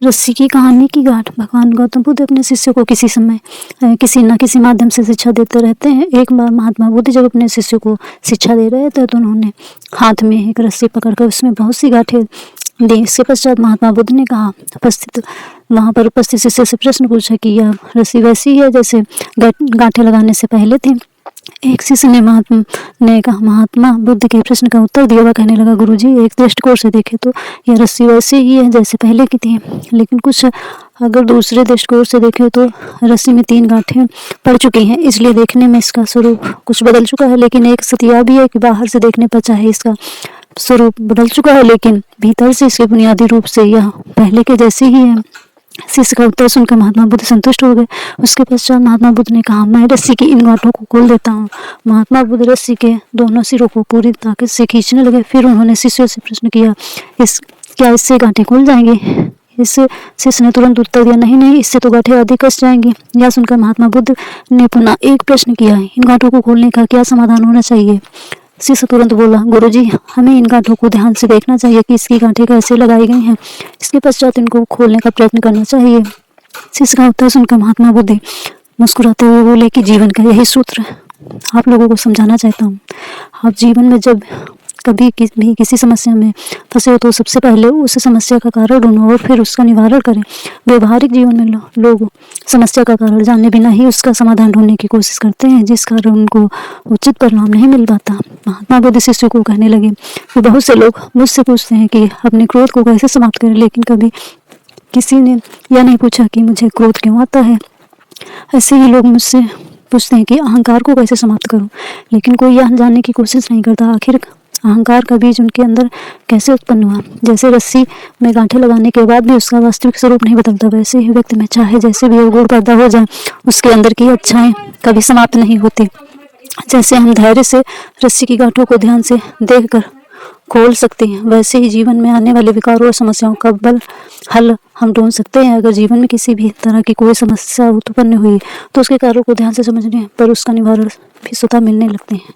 रस्सी की कहानी की गांठ। भगवान गौतम बुद्ध अपने शिष्य को किसी समय किसी न किसी माध्यम से शिक्षा देते रहते हैं। एक बार महात्मा बुद्ध जब अपने शिष्य को शिक्षा दे रहे थे तो उन्होंने हाथ में एक रस्सी पकड़कर उसमें बहुत सी गांठें दी। इसके पश्चात महात्मा बुद्ध ने वहाँ पर उपस्थित शिष्य से प्रश्न पूछा कि यह रस्सी वैसी है जैसे गांठें लगाने से पहले थी। एक शिष्य ने महात्मा बुद्ध के प्रश्न का उत्तर दिया। वह कहने लगा, गुरुजी, एक दृष्टिकोण से देखे तो यह रस्सी वैसे ही है जैसे पहले की थी, लेकिन अगर दूसरे दृष्टिकोण से देखे तो रस्सी में 3 गांठें पड़ चुकी हैं, इसलिए देखने में इसका स्वरूप कुछ बदल चुका है। लेकिन एक सत्य यह भी है कि बाहर से देखने पर चाहे इसका स्वरूप बदल चुका है, लेकिन भीतर से इसके बुनियादी रूप से यह पहले के जैसे ही है। शिष्य का उत्तर सुनकर महात्मा बुद्ध संतुष्ट हो गए। उसके पश्चात महात्मा बुद्ध ने कहा, मैं रस्सी की इन गांठों को खोल देता हूँ। महात्मा बुद्ध रस्सी के दोनों सिरों को पूरी ताकत से खींचने लगे। फिर उन्होंने शिष्यों से प्रश्न किया, क्या इससे गांठें खुल जाएंगी? इस शिष्य ने तुरंत उत्तर दिया, नहीं, इससे तो गांठें अधिक कस जाएंगी। यह सुनकर महात्मा बुद्ध ने पुनः एक प्रश्न किया, इन गांठों को खोलने का क्या समाधान होना चाहिए? शिष्य तुरंत बोला, गुरुजी, हमें इन गांठों को ध्यान से देखना चाहिए कि इसकी गांठें कैसे लगाई गई हैं। इसके पश्चात इनको खोलने का प्रयत्न करना चाहिए। शिष्य का उत्तर सुनकर महात्मा बुद्ध मुस्कुराते हुए बोले कि जीवन का यही सूत्र आप लोगों को समझाना चाहता हूँ। आप जीवन में जब कभी भी किसी समस्या में फंसे हो तो सबसे पहले उस समस्या का कारण ढूंढो और फिर उसका निवारण करें। व्यवहारिक जीवन में लोग समस्या का कारण जाने बिना ही उसका समाधान ढूंढने की कोशिश करते हैं, जिस कारण उनको उचित परिणाम नहीं मिल पाता। महात्मा बुद्ध शिष्य को कहने लगे कि बहुत से लोग मुझसे पूछते हैं कि अपने क्रोध को कैसे समाप्त करें, लेकिन कभी किसी ने यह नहीं पूछा कि मुझे क्रोध क्यों आता है। ऐसे ही लोग मुझसे पूछते हैं कि अहंकार को कैसे समाप्त करूं, लेकिन कोई यह जानने की कोशिश नहीं करता आखिर अहंकार का बीज उनके अंदर कैसे उत्पन्न हुआ। जैसे रस्सी में गांठें लगाने के बाद भी उसका वास्तविक स्वरूप नहीं बदलता, वैसे ही व्यक्ति में चाहे जैसे भी अवगुण पैदा हो जाए, उसके अंदर की अच्छाएं कभी समाप्त नहीं होती। जैसे हम धैर्य से रस्सी की गांठों को ध्यान से देखकर खोल सकते हैं, वैसे ही जीवन में आने वाले विकारों और समस्याओं का हल हम ढूंढ सकते हैं। अगर जीवन में किसी भी तरह की कोई समस्या उत्पन्न हुई तो उसके कारणों को ध्यान से समझने पर उसका निवारण भी स्वतः मिलने लगते हैं।